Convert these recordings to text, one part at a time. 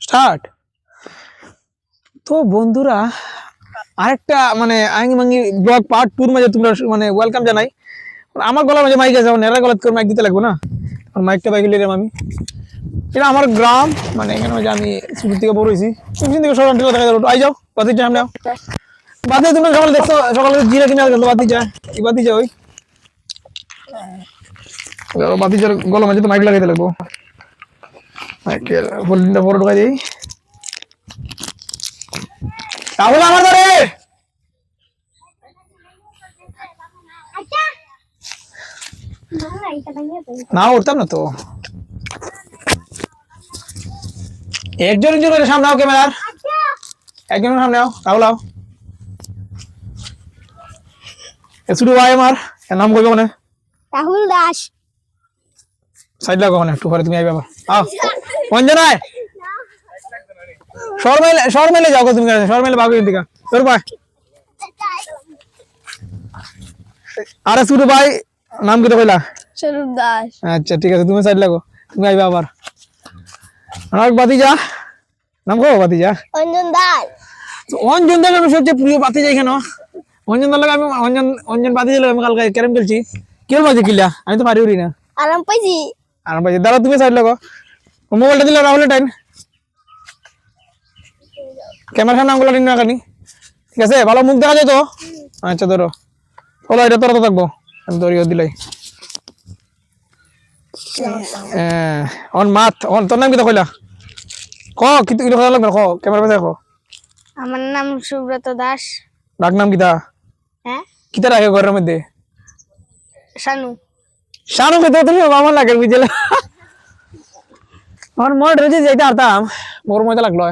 Start. তো বন্ধুরা আরেকটা মানে আঙ্গি মাঙ্গি ব্লগ পার্ট 2 এর মাঝে তোমরা মানে ওয়েলকাম জানাই। আমার গলার মাঝে মাইক আছে, নেড়া গলাত করে মাইক দিতে লাগবে না, আর মাইকটা বাইকে নিলাম আমি। এটা আমার গ্রাম, মানে এখানে যে আমি ছুটি থেকে বড় হয়েছি, ছুটি থেকে সরান টিলা দেখা যাবে। আই যাও বাতি সামনে আও, বাতি তোমরা সকালে দেখছো, সকালে জিরা কিনে গেল বাতি যায়, এই বাতি যায় ওই বাতি যার গলার মাঝে তো মাইক লাগাইতে লাগবো। মাইকের ভলিউমটা বড় ঢোকাই দিই। রাহুল আমার ধরে না উঠতাম না তো। একজন একজন করে সামনে আও, ক্যামেরার একজনের সামনে আও। রাহুল আও, ছোট ভাই আমার, এর নাম কইবে মানে রাহুল দাস। সাইড লাগো মানে একটু পরে তুমি আইবা আবার। আও অঞ্জনায় শর্মেলে যাও তুমি, শর্মেলে ভাগো এদিকে তোর ভাই। আরে ছোট ভাই নাম কি তো কইলা? স্বরূপ দাস। আচ্ছা ঠিক আছে, তুমি সাইড লাগো, তুমি আইবা আবার। আর বাতিজা নাম কো? বাতিজা অঞ্জন দাস। অঞ্জন দাস আমার সবচেয়ে প্রিয় বাতিজা এখানে। অঞ্জন দাস লাগে আমি অঞ্জন বাতিজা লাগে আমি কালকে ক্যারাম খেলছি। কেউ বাজে কিলা আমি তো পারি উড়ি না, আরাম পাইছি। আর বাজে দাঁড়া তুমি সাইড লাগো। মোবাইলটা দিলে রাহুলের টাইম, ক্যামেরার সামনে আঙ্গুল নিন না কানি, ঠিক আছে? ভালো মুখ দেখা যায় তো? আচ্ছা ধরো, বলো এটা তোরা তো থাকবো, আমি ধরিও দিলাই। অন মাত অন, তোর নাম কি তো কইলা? ক কি তুই কথা লাগবে ক, ক্যামেরা পেছে ক। আমার নাম সুব্রত দাস। ডাক নাম কিতা? হ্যাঁ, কিতা রাখে ঘরের মধ্যে? শানু। শানু কে তো তুমি আমার লাগে বুঝলে। আমার মনে রয়েছে যেটা আরতাম, বড় মজা লাগলো।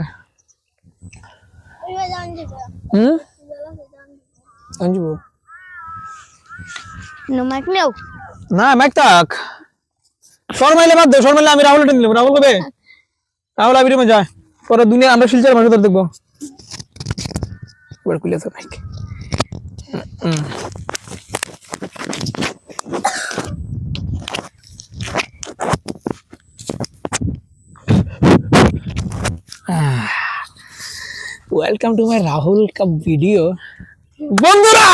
অঞ্জু নমাক নেও না ম্যাক তাক শর্মাইলে বাদ দে, শর্মাইলে আমি রাহুল টেন দিলাম। রাহুল কবে? রাহুল আবির মে যায় পরে দুনিয়া আমরা শিলচর ভাষা ধর দেখবো। এবার খুলে আছে mic. Welcome to my Rahul का वीडियो। বন্ধুরা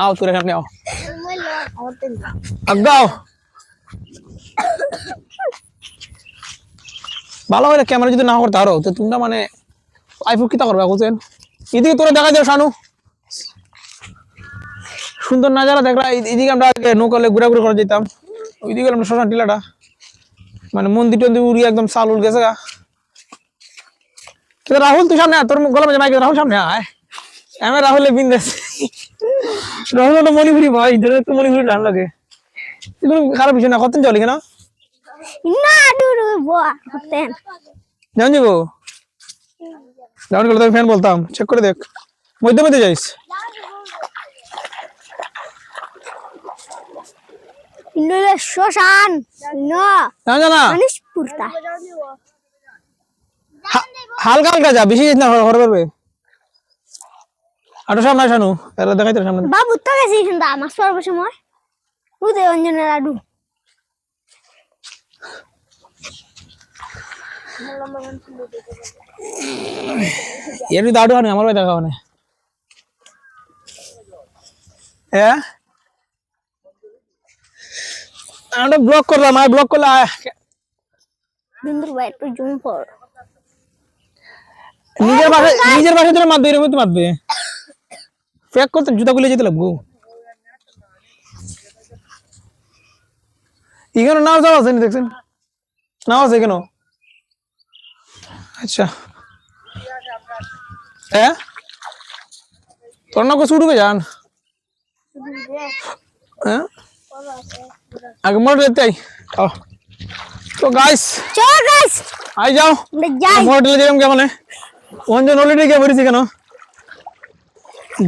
आओ তোরা সামনে आओ, আগাও ভালো করে ক্যামেরা যদি না করতে আরো তো তোমরা মানে আইফোন কিতা করবে বুঝছেন? এদিকে তোরা দেখা যাও শানু, সুন্দর নাজারা দেখরা। এদিকে আমরা নৌকালে ঘুরাঘুরি করে যেতাম, ওইদিকে আমরা শ্মশান টিলাটা মানে মন্দির টন্দির উড়িয়ে একদম চাল উল গেছে গা। কিন্তু রাহুল তুই সামনে, তোর গলা মাঝে মাইক রাহুল সামনে আয়। আমি রাহুলের বিন্দাস, রাহুল তো মণিপুরি ভাই, ধরে তো মণিপুরি ডান লাগে। এগুলো খারাপ বিষয় না, কতদিন চলে কেন না ডুরু বয়া হতেন জান যাবো। যেমন গেলে তোকে ফ্যান বলতাম, চেক করে দেখ মধ্যে মধ্যে যাইস। ইন্দ্র শ্মশান না জানা মানিসপুরটা হালকা হালকা যা, বেশি যাইস না, হর করবে। আটো সামনে শানু, এরা দেখাইতে সামনে। বাবু তো গেছি কিন্তু আমার সর্ব সময় উদয় অঞ্জনের লাডু। এর দাঁড়ু আনে আমার ভাই দেখা মানে হ্যাঁ আমরা ব্লক করলাম। আর ব্লক করলে বিন্দুর ভাই একটু জুম কর। নিজের বাসায় তোরা মারবে, এরকম তো মারবে। ফেক করতে জুতা খুলে যেতে লাগবো। এখানে নাও যাওয়া আছে দেখছেন, নাও আছে কেন? আচ্ছা হ্যাঁ তোর না কিছু উঠবে যান হ্যাঁ আগে মোটর যেতে তো গাইস চল গাইস আই যাও মোটর যেরকম কেমন অঞ্জন অলরেডি গিয়ে বেরিয়েছি কেন,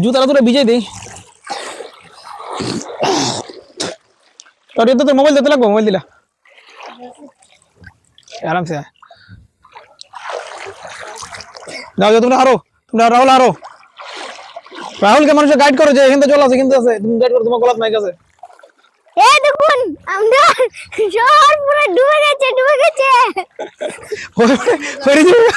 জুতাটা তোরা ভিজাই দিই। তোর তো মোবাইল দিতে লাগবো, মোবাইল দিলা আরাম সে যাও যাও। তোমরা হারো, তোমরা রাহুল হারো। রাহুলকে মানুষের গাইড করো যে এখানে চল আছে, কিন্তু আছে তুমি গাইড করো, তোমার গলাত মাইক আছে। এই দেখুন আমরা শহর পুরো ডুবে গেছে হয়ে যাবে।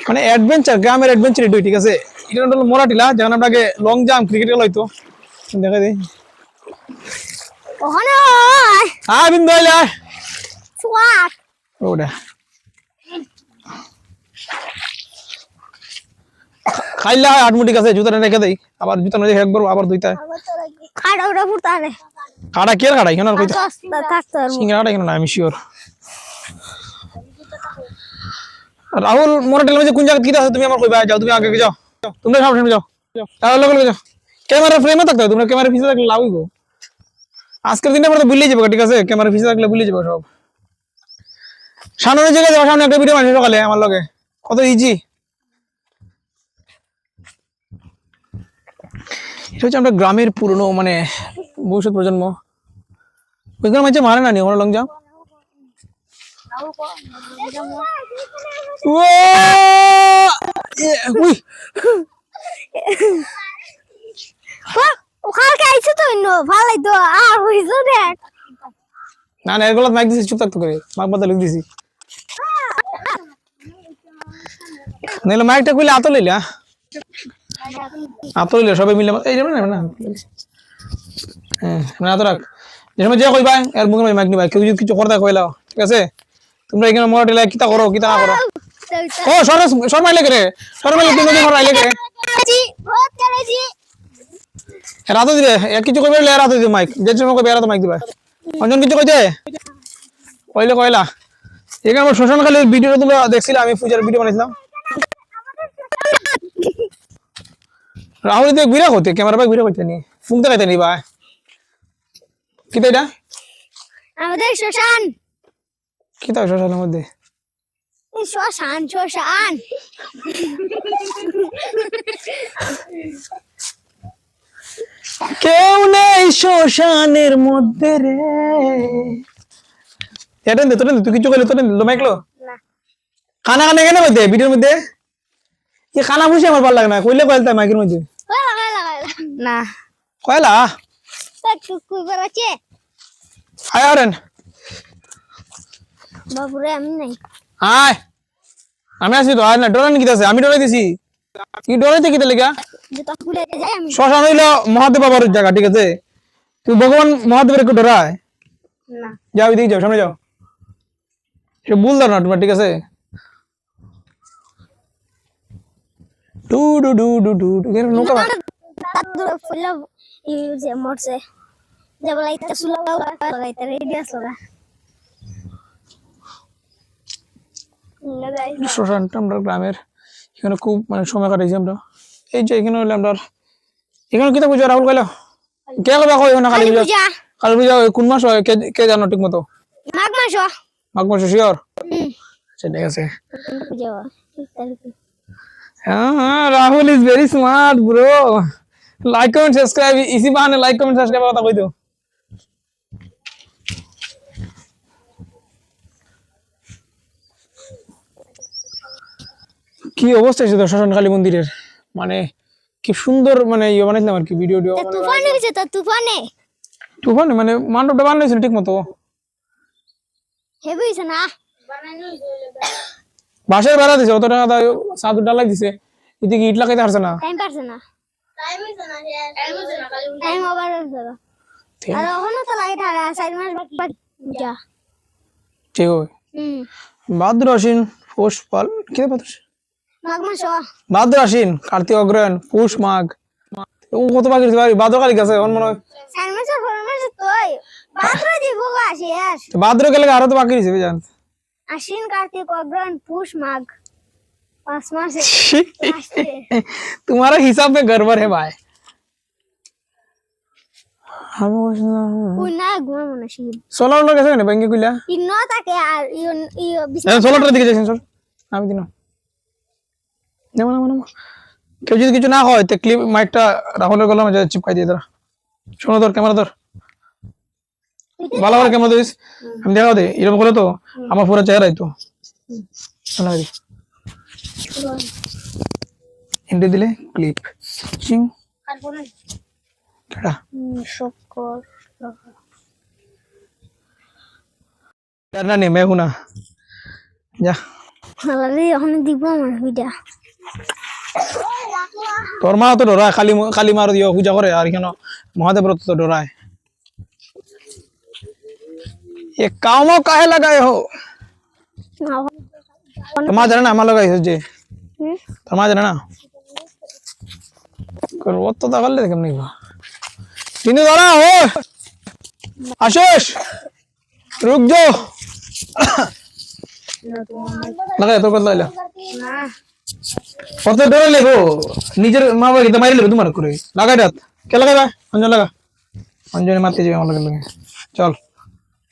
মানে অ্যাডভেঞ্চার, গ্রামের অ্যাডভেঞ্চার এটাই, ঠিক আছে। এটা হলো মোরাটিলা, যেখানে আপনাকে লং জাম্প ক্রিকেট খেলা হইতো। দেখা দিই ওখানে বিন্দু আইলে সোয়াক ওটা খাইলে হয় আটমুটি কাছে, জুতাটা রেখে দেই, আবার জুতা নদী একবার আবার দুইটা খাড়া উড়া ফুটারে কাটা কে কাটা এখানে আর কইতা থাকতে সিঙ্গাড়াটা এখানে না, আমি শিওর। রাহুল মোরাটিলা মধ্যে কোন জায়গা কি আছে তুমি আমার কইবা, যাও তুমি আগে যাও, তোমরা সামনে যাও, তাহলে লোক যাও। ক্যামেরা ফ্রেমে থাকতে হবে, তোমরা ক্যামেরা পিছে থাকলে লাভ হইব। আজকের দিনে পরে ভুলে যাবো, ঠিক আছে, ক্যামেরা পিছে থাকলে ভুলে যাবো সব। সামনে জায়গায় যাবো, সামনে একটা ভিডিও বানিয়ে সকালে আমার লগে, কত ইজি। এটা হচ্ছে আমরা গ্রামের পুরনো মানে ভবিষ্যৎ প্রজন্ম, ওইখানে মাঝে মারে না নি ওখানে লং যাও। উই ওখানে খাইছো তো ভালো তো আর হইছো দেখ না না, এগুলো মাইক দিছি, চুপ থাকতে করে মাইক বাদা লিখ দিছি, নাহলে মাইকটা কইলে আতো লইলে আতো লইলে সবাই মিলে এই যাবে না না হ্যাঁ না আতো রাখ, যে সময় যে কইবা এর মুখে মাইক নিবা, কেউ যদি কিছু করতে কইলাও, ঠিক আছে। তোমরা এখানে মোরাটিলা কিতা করো কিতা না করো। ও শর্মা লেগে রে, শর্মা লেগে তুমি মরা লেগে জি বহুত করেছি রাতো দিবে, এক কিছু কইবে লে রাতো দিবে মাইক, যে সময় কইবে রাতো মাইক দিবা। অঞ্জন কিছু কইতে কইলে কইলা। এখানে আমার শ্মশানকালীর ভিডিওটা তোমরা দেখছিলে, আমি পূজার ভিডিও বানাইছিলাম। রাহুল দেখ বিরা হতে ক্যামেরা ভাই বিরা করতে নি ফোন দেখাইতে নি ভাই, কিতা এটা আমাদের শ্মশান কিতা শ্মশানের মধ্যে শ্মশান শ্মশান কেউ নেই শ্মশানের মধ্যে রে। এটা দে, তোর তুই কিছু কইলে তোর লো মাইকলো না খানা খানা কেন মধ্যে ভিডিওর মধ্যে কি খানা খুশি আমার ভালো লাগে না, কইলে কইলতা মাইকের মধ্যে না কইলা কুকুর বেড়াচ্ছে আয় আরেন বাবুরে আমি নাই আয়, আমি আসি তো, আর না ডরানি কিতা আছে, আমি ডরাই দিছি, কি ডরাইতে কিতা লেগা। জুতা খুলে যাই আমি শ্মশান হইলো মহাদেব বাবার জায়গা, ঠিক আছে, তুই ভগবান মহাদেবের একটু ডরায়, না যাও এদিকে যাও, সামনে যাও, সে ভুল ধর না তোমার, ঠিক আছে। Do do do do do do এর নৌকা দাদু ফুল ইউজ মরছে যাব লাইতে সুলা লাইতে রেডি আসলো না শ্মশানটা আমরা গ্রামের এখানে খুব মানে সময় কাটাইছি আমরা। এই যে এখানে হইলে আমরা এখানে কিতা পুজো রাহুল কইলো কে কবে কই না কালী পূজা, কালী পূজা কোন মাস হয় কে জানো ঠিক মতো, মাঘ মাস মাঘ মাস শিওর, আচ্ছা ঠিক আছে। পূজা হ্যাঁ Rahul is very smart bro, like comment subscribe ইসি বাহানে লাইক কমেন্ট সাবস্ক্রাইব কথা কই দাও। কি অবস্থা ছিল শ্মশান কালী মন্দিরের, মানে কি সুন্দর মানে ইয়ে বানাইছিলাম আর কি, ভিডিও তুফানে হইছে তো তুফানে তুফানে মানে মণ্ডপটা বানাইছিল ঠিক মতো, হেভি হইছে না বাসায় বেড়া দিছে, অত টাকা সাত ডালাই দিছে, এদিকে ইট লাগাইতে পারছে না, টাইম পারছে না টাইম ওভার হইছে আর ওখানে তো লাগে থাকা 4 মাস বাকি যা ঠিক হয়। ভাদ্র আশ্বিন পৌষ পাল কি ভাদ্র মাঘ মাস ভাদ্র আশ্বিন কার্তিক অগ্রহায়ণ পৌষ মাঘ, ও কত বাকি আছে ভাদ্র কালী গেছে এখন মনে হয় 4 মাস 4 মাস তোই ভাদ্র দিব আসি আর ভাদ্র গেলে আরো তো বাকি দিছে জান, আশ্বিন কার্তিক অগ্রহায়ণ পুষ মাঘ 5 মাস तुम्हारा हिसाब में गड़बड़ है भाई। हम কুনা ঘুমা মনে শিব সোলার লোক আছে না ব্যাংকে কইলা ইন্ন থাকে আর সোলারটা দিকে যাইছেন চল আমি দিন নেমো নেমো নেমো, কেউ যদি কিছু না হয় তো ক্লিপ মাইকটা রাহুলের গলা মাঝে চিপকাই দিয়ে দাঁড়া, শোনো তোর ক্যামেরা তোর ভালো করে ক্যামেরা দিস, আমি দেখাও দে এরকম করে তো আমার পুরো চেহারাই তো শোনা দি এন্ডে দিলে ক্লিপ চিং কেডা শুকর डरना नहीं मैं हूं ना जा আরে ওখানে দিব আমার ভিডিও তোর মা তো ডরায় খালি খালি মার দিও পূজা করে আর কেন মহাদেব ব্রত তো डराए ये काम काहे लगाए हो तो मां जाने ना मां लगाई जे तो मां जाने ना कर वो तो कर ले कम नहीं हुआ बिंदु दादा हो आशीष रुक जाओ लगा तो कर ले কত ডরে লেগো নিজের মা বাবাকে তো মারি লেবে তোমার করে লাগাই রাত কে লাগাইবা অঞ্জন লাগা অঞ্জনে মারতে যাবে আমার লাগে চল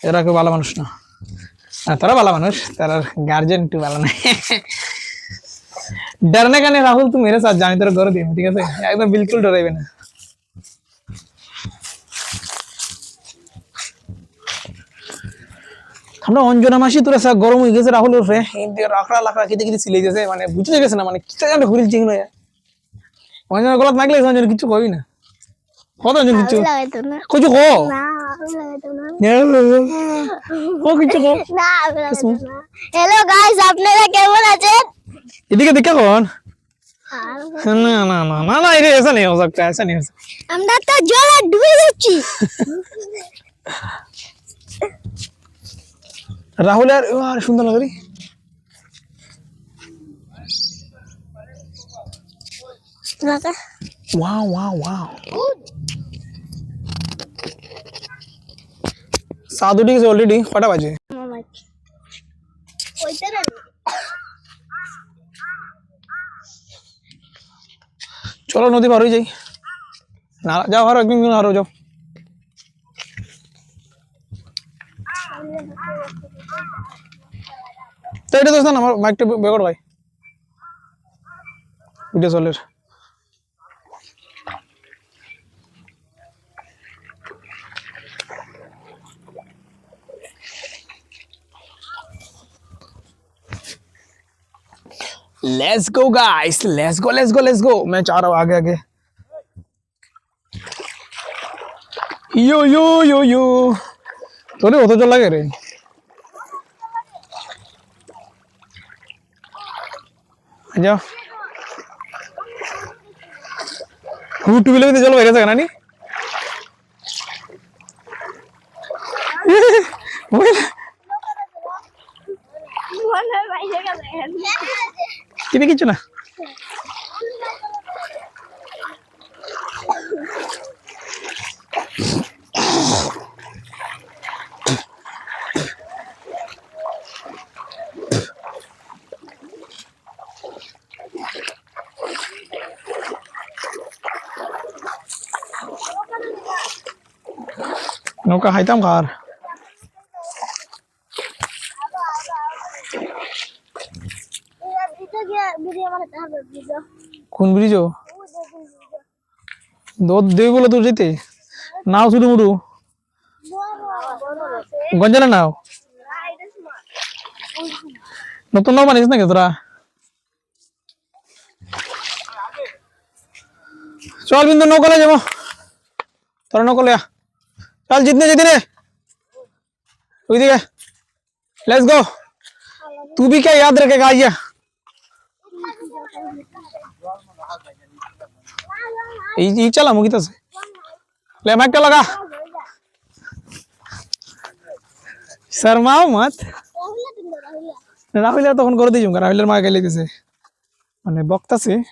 এরা কেউ ভালো মানুষ না তারা ভালো মানুষ তারা গার্जियन একটু ভালো না डरने का नहीं राहुल तू मेरे साथ जाने तेरा घर दे ठीक है एकदम बिल्कुल डरेबे ना আমরা অঞ্জনা মাসি তোরা সব গরম হয়ে গেছে রাহুল ওরে এই রাখড়া লাখড়া খেতে খেতে সিলে গেছে মানে বুঝতে গেছে না মানে কিটা জানে হুইল চিং না অঞ্জনা গলাত মাগলে অঞ্জনা কিছু কই না কত অঞ্জন কিছু লাগাইতো না কিছু কো না লাগাইতো না ও কিছু কো না লাগাইতো না হ্যালো গাইস আপনারা কেমন আছেন এদিকে দেখে কোন না না না না না ये ऐसा नहीं हो सकता ऐसा नहीं हो सकता আমরা তো জলে ডুবে যাচ্ছি राहुल यार यार सुंदर लग रही লাগা वाओ वाओ वाओ साधु डी ऑलरेडी कटा बाजे ওইটা না चलो नदी पार हो जाई ना जाओ हर एक दिन हारो जाओ তো এটা দোস্ত না আমার মাইকটা বেকর ভাই ভিডিও চলে let's go guys let's go मैं चाह रहा हूँ आगे आगे यो यो यो यो तो नहीं हो तो चल लगे रे जाओ टू व्हीलर में चलो वैसे करना नहीं कितने किचु ना नौका हाइताम कार কোন ব্রিজ দো দেই বলে তো যেতে নাও শুধু মুড়ু গঞ্জানা নাও নতুন নাও বানিস নাকি তোরা চল বিন্দু নৌকলে যাবো তোরা নৌকলে चल जितने जितने लेट्स गो तू भी क्या याद रखेगा आइया ये चला मुगी तो से ले मैक लगा शर्माओ मत राहुल तक कर दी राहुल मा गए लेते माने बक्ता से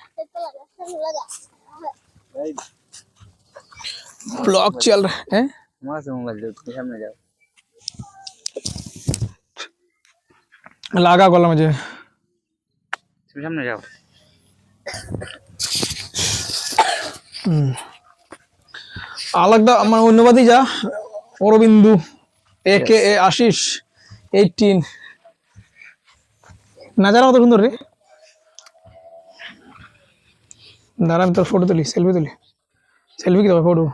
ब्लॉग चल रहा है वहां से मोबाइल दो सामने जाओ लागा गोला मुझे तुम सामने जाओ अलग আমার অন্যবাদী যা অরবিন্দু একে আশিস 18 नजारा কত সুন্দর রে দাঁড়া আমি তোর ফটো তুলি সেলফি কি ফটো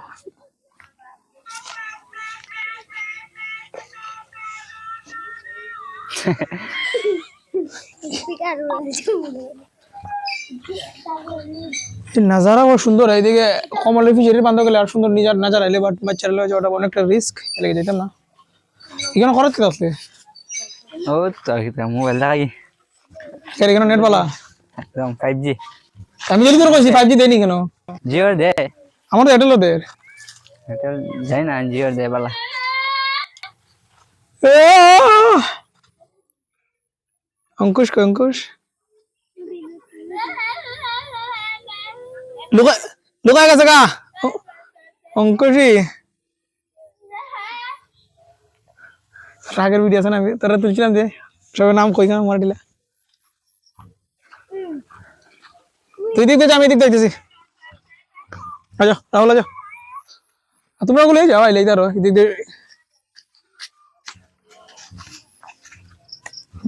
এই নাজারা বহুত সুন্দর, এইদিকে কমলের ফিশারি বান্ধ গেলে আর সুন্দর নিজের নাজারা এলে, বাট বাচ্চারা যাওয়াটা অনেকটা রিস্ক, লেগে যেতাম না। এখানে খরচ কত আসলে? ও তো কি মোবাইল লাগাই এখানে নেট পালা একদম 5G আমি যদি তোর কইছি 5G দেয়নি কেন? জিওর দে আমার তো এয়ারটেল ওদের। এটা যাই না জিওর দে বালা অঙ্কুশ কই অঙ্কুশ? লুকা লুকায় গেছে গা অঙ্কুশই। রাগের ভিডিও আছে না, আমি তোরা তুলছিলাম যে সবার নাম কই কেন মারা দিলা। তুই দিক দিয়ে আমি দিক দেখতেছি। আচ্ছা রাহুল আচ্ছা তোমরা ওগুলো যাও আইলে ধরো দিক দিয়ে।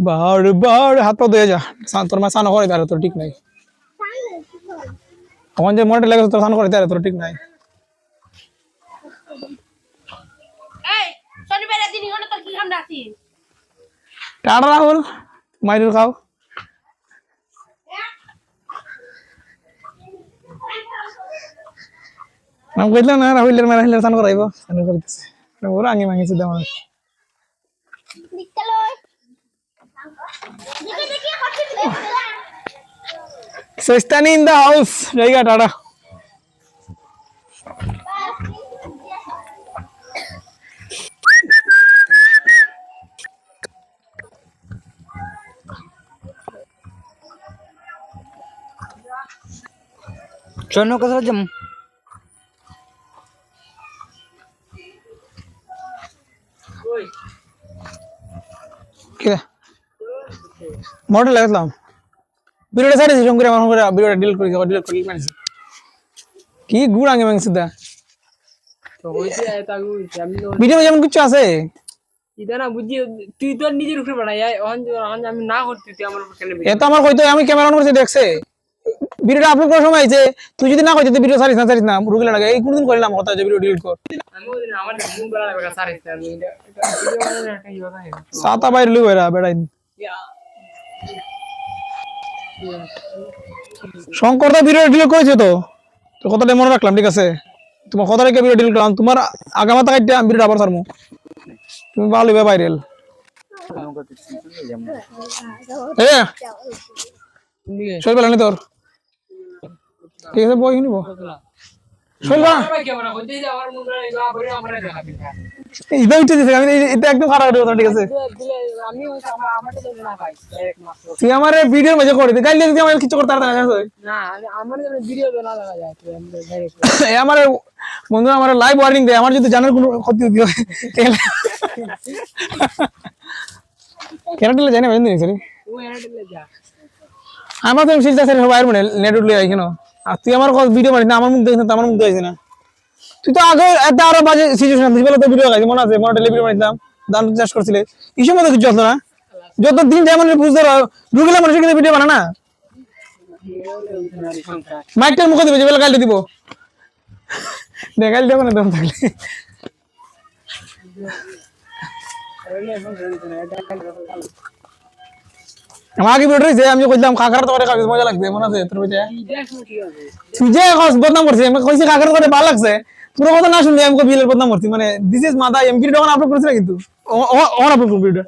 বার হাত পা ধুয়ে যা, তোর মা স্নান করে তার তোর ঠিক নাই। তখন যে মনটা লেগেছে তোর স্নান করে তার তোর ঠিক নাই। টাটা রাহুল, মাইনুর খাও। নাম কইলাম না রাহুলের মেরা হিলের স্নান করাইব, স্নান করতেছে ওরা আঙে মাঙেছে দেওয়া। Sestani in the house. জায়গা টাটা। চন্ন কোথাও যাম কি মডেল লাগলাম ভিডিওটা সাইড দিছি শঙ্করে আমার করে ভিডিওটা ডিলিট করে মারছি। কি গুড় আগে মাংস দা তো হইছে তাগু আমি তো ভিডিও যেমন কিছু আছে ইদা না বুঝি তুই তো নিজের উপরে বানাই অন আমি না করতে তুই আমার উপর কেন এ তো আমার কইতো আমি ক্যামেরা অন করতে দেখছে ভিডিওটা আপলোড করার সময় আইছে তুই যদি না কইতে তুই ভিডিও ছাড়িস না রুগলে লাগে এই কোনদিন কইলাম কথা যে ভিডিও ডিলিট কর। আমি ওদিন আমার মুখ বলা লাগবে স্যার আমি এটা ভিডিও বানানোর একটা ইয়ে কথা সাতা বাইরে লই বেড়া বেড়াই শঙ্কর দা ভিডিও ডিলিট করেছে তো তো কথাটা মনে রাখলাম ঠিক আছে। তোমার কথা রেখে ভিডিও ডিলিট করলাম, তোমার আগামাতা কাটতে আমি ভিডিওটা আবার ছাড়মু, তুমি ভালো হবে ভাইরাল। এ শৈল বেলা নি তোর ঠিক আছে বই নিব শৈল বেলা ক্যামেরা হইতে যা আমার মুখ বলা লাগবে আবার আমরা দেখাবি এটা উঠে দিছে আমি এটা একদম খারাপ কথা ঠিক আছে। দিলে আমি আমারটা তো না পাই এক মাস তুই আমার ভিডিও মাঝে করে দে গাইলে যদি আমার কিছু করতে পারতা না না আমার যেন ভিডিও তো না দেখা যায় তো আমি ডাইরেক্ট আমার বন্ধু আমার লাইভ ওয়ার্নিং দেয়, আমার যদি জানার কোনো ক্ষতি হতে হয় কেরাটিলে জানি বুঝলি সরি ও এনে দিলে যা আমার তো সিলটা স্যার সবাই মানে নেট উঠলে আই কেন আর তুই আমার ভিডিও মারিস না, আমার মুখ দেখিস না আমার মুখ দেখিস না। তুই তো আগে একটা আরো বাজে সিচুয়েশন তুই বলে তো ভিডিও গাইছিস মনে আছে, মনে টেলিভিশন মারিতাম ধান চাষ করছিলে এই সময় তো কিছু হতো না, যত দিন যায় মানে বুঝতে ঢুকলে মানুষের কিন্তু ভিডিও বানা না মাইকটার মুখে দিবে যে বেলা গাইলে দিব দেখাইলে দেবো না দম থাকলে আমাকে ভিডিও রয়েছে আমি কইলাম কাকার তো করে খাবি মজা লাগছে মনে আছে তোর বুঝে তুই যে বদনাম করছিস আমি কইছি কাকার করে ভালো লাগছে পুরো কথা না শুনলে আমি বিলের বদনাম করছি মানে দিস ইজ মাদা এমকি যখন আপলোড করেছিল কিন্তু অন আপলোড করব ভিডিও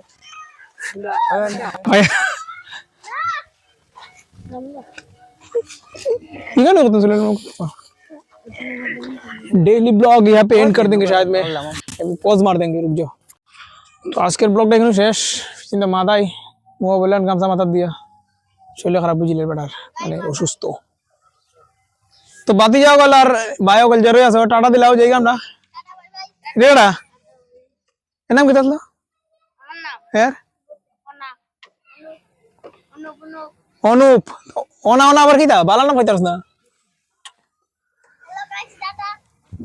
ठीक है ना तो चलो डेली ब्लॉग यहाँ पे एंड कर देंगे शायद मैं पॉज मार देंगे रुक जाओ। तो आज के ब्लॉगটা এখানে শেষ, চিন্তা মাথায় মোবাইল আর গামছা মাথা দিয়া শরীর খারাপ বুঝিলে বেটার মানে অসুস্থ তো বাতি যাও গেল আর বায়ো গেল জরুরি আছে টাটা দিলাও যাই আমরা রেডা এর নাম কি তাহলে হ্যাঁ অনুপ ओना ओना আবার কি দা বালা নাম কইতারছ না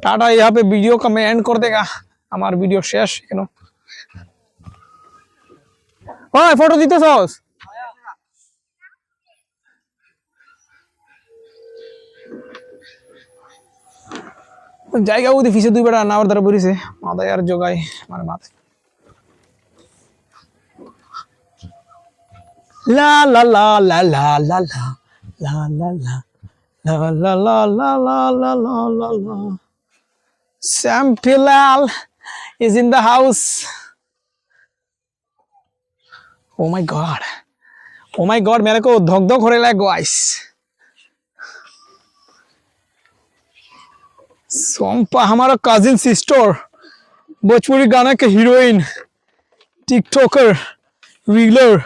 टाटा यहाँ पे वीडियो का मैं एंड कर देगा हमारा वीडियो शेष केन ओए फोटो दितेছস জায়গা ওদি ফিসে দুই বেটা নাওর ধরে বরিছে মাথায় আর জোগায় মানে মাথায় লা লা লা লা লা লা লা লা লা La la la la la la la la la. Sam Pilal is in the house. Oh my god. Oh my god, मेरे को धक धक हो रहा है guys. सोम्पा हमारा cousin sister, भोजपुरी गाना के हीरोइन, टिकटॉकर, रीलर.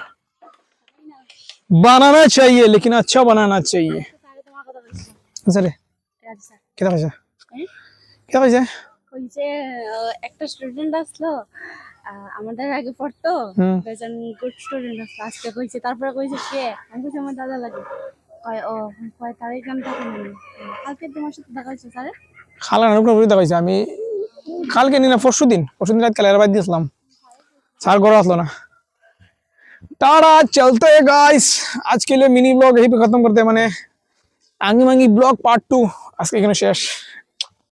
बनाना चाहिए लेकिन अच्छा बनाना चाहिए. चले क्या कैसा क्या कैसा কইছে একটা স্টুডেন্ট আসলো আমাদের আগে পড়তো বেজন গুড স্টুডেন্ট আসলো আজকে কইছে তারপরে কইছে কে আমি কইছি আমার দাদা লাগে কয় ও কয় তারই গান থাকে না কালকে তোমার সাথে দেখা হয়েছে স্যার খালা না উপরে দেখাইছে আমি কালকে নিনা পরশুদিন রাত কালের বাদ দিয়েছিলাম স্যার ঘরে আসলো না टाटा चलते हैं गाइस आज के लिए मिनी ब्लॉग यहीं पे खत्म करते हैं माने आंगी मांगी ब्लॉग पार्ट 2 आज के एखाने शेष